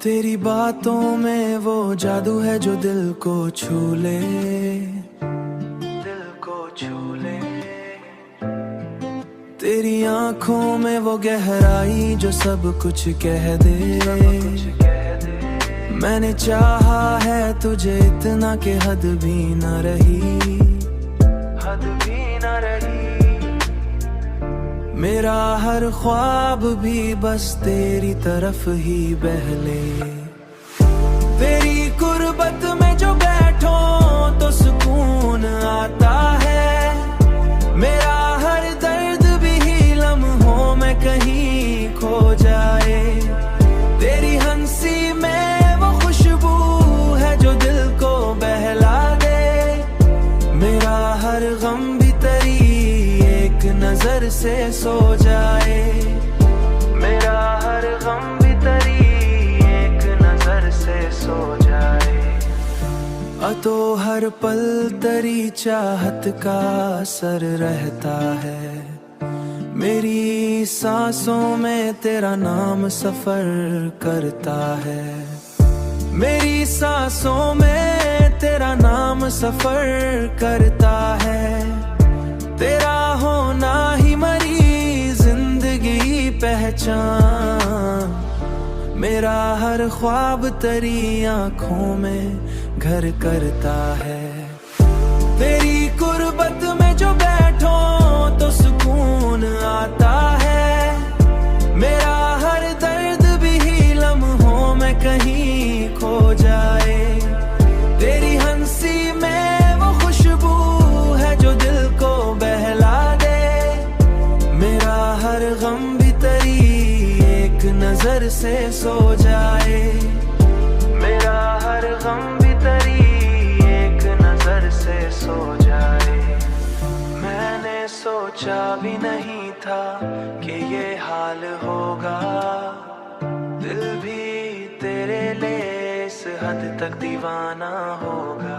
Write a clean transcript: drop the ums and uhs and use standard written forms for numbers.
तेरी बातों में वो जादू है जो दिल को छू ले, दिल को छू ले। तेरी आंखों में वो गहराई जो सब कुछ कह दे। मैंने चाहा है तुझे इतना कि हद भी न रही, हद भी न रही। मेरा हर ख्वाब भी बस तेरी तरफ ही बहले। तेरी गुर्बत में जो बैठो तो सुकून आता है। मेरा हर दर्द भी ही लम्हों में कहीं खो जाए। तेरी हंसी में वो खुशबू है जो दिल को बहला दे। मेरा हर गम भी तेरी एक नजर से सो जाए। मेरा हर गम भी तेरी एक नजर से सो जाए। तो हर पल तेरी चाहत का असर रहता है। मेरी सांसों में तेरा नाम सफर करता है। मेरी सांसों में तेरा नाम सफर करता है। तेरा होना ही मरी जिंदगी पहचान। मेरा हर ख्वाब तेरी आंखों में घर करता है। तेरी गुर्बत में जो बैठो तो सुकून आता है। मेरा हर दर्द भी ही लम्हों में कहीं खो जाए। तेरी हंसी में वो खुशबू है जो दिल को बहला दे। मेरा हर गम भी तेरी एक नजर से सो जाए। मेरा हर गम भी तेरी एक नजर से सो जाए। मैंने सोचा भी नहीं था कि ये हाल होगा। दिल भी तेरे लिए इस हद तक दीवाना होगा।